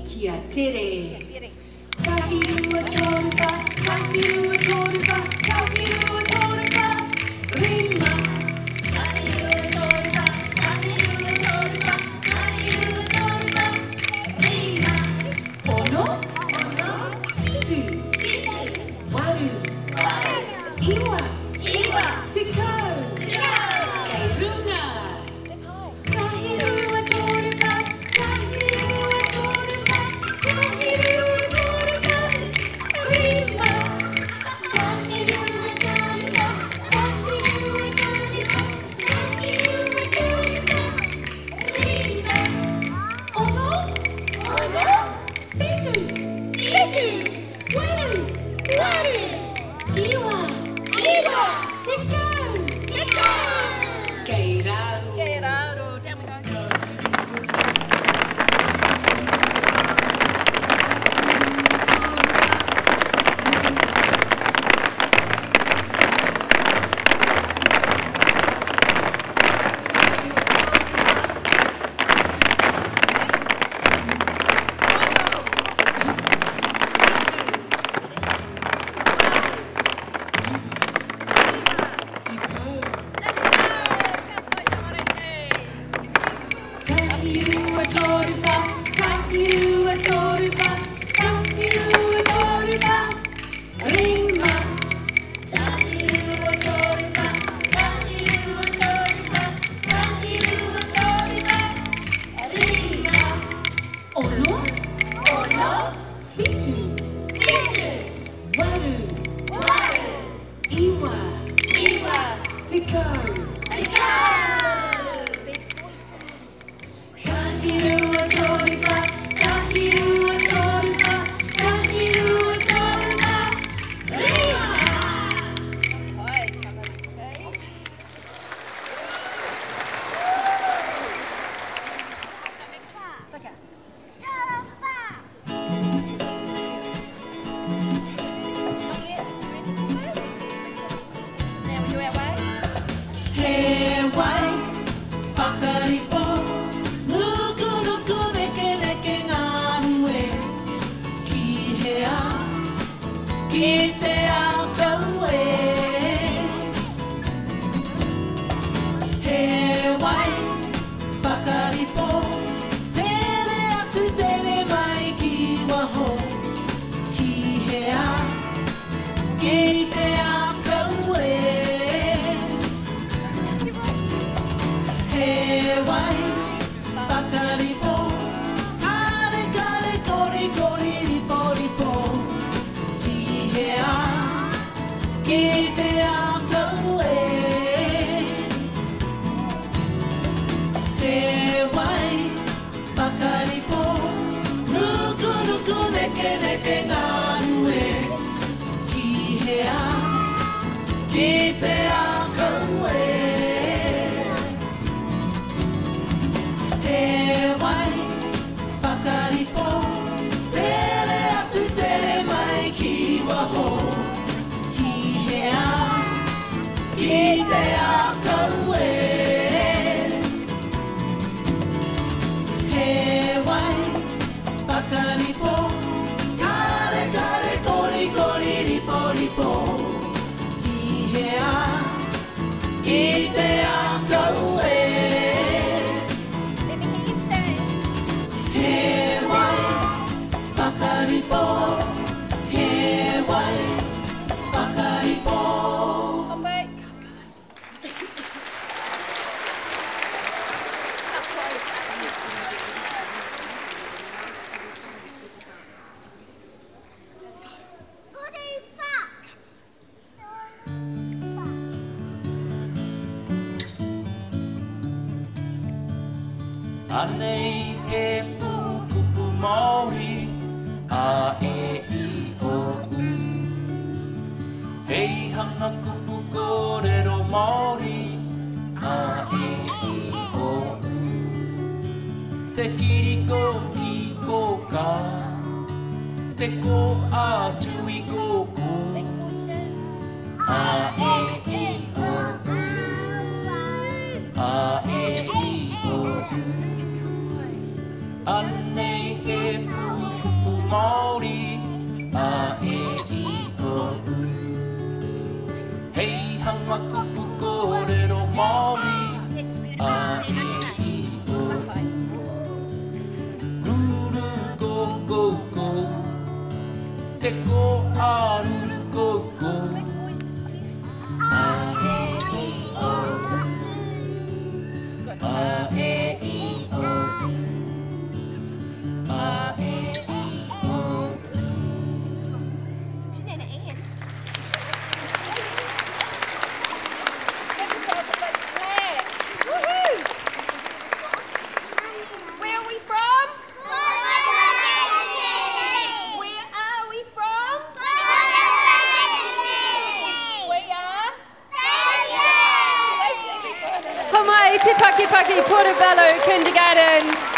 Kia tere. Tahirua toruwha, tahirua toruwha, tahirua toruwha, rima. Tahirua toruwha, tahirua toruwha, tahirua toruwha, rima. Ono, Ono, fitu, fitu, waru, waru, iwa, iwa, tekau, tekau. kei runga. Tahirua toruwha, tahirua toruwha, tahirua toruwha, rima. Tahirua toruwha, tahirua toruwha, tahirua toruwha, rima. Ono, Ono, fitu, fitu, waru, waru, iwa, iwa, tekau, tekau. kei raru. Down we go. Tahirua toruwha, tahirua toruwha, tahirua toruwha, rima. Tahirua toruwha, tahirua toruwha, tahirua toruwha, rima. Ono, Ono, fitu, fitu, waru, waru, iwa, iwa, tekau. tekau. Tahirua toruwha, tahirua toruwha, tahirua toruwha, rima. He wai, whakaripo, nuku nuku neke neke ngāru e, ki he a, ki te ao kau e. He wai, whakaripo, tere atu tere mai ki waho, ki he a, ki te ao kau e. He wai, whakaripo, kare kare kori kori ripo ripo, ki he a, ki te ao kau e. He wai, whakaripo, nuku nuku neke neke ngāru e, ki he a, ki te ao kau e. He wai, whakaripo, tere atu tere mai ki waho, ki he a, ki te ao kau e. He wai, whakaripo, kare kare kori kori ripo ripo, ki he a, ki te ao kau e. He wai, whakaripo, he wai, whakaripo. Anei he pukupu Māori, a e i o u. Hei hanga kupu kōrero Māori, a e i o u. Te kiriko ki kōka, te ko atu i kōko, a e i o u. A e i o u. Anei he pupupu Māori, a e i o u. Hei hanga kupu kōrero Māori, a e i o u. Ruru go go go, te ko a ruru go go, a e i o u. A e i o u. A e i o u. Where are we from? Where are we from? We are? Homa i Te Pakipaki Portobello Kindergarten.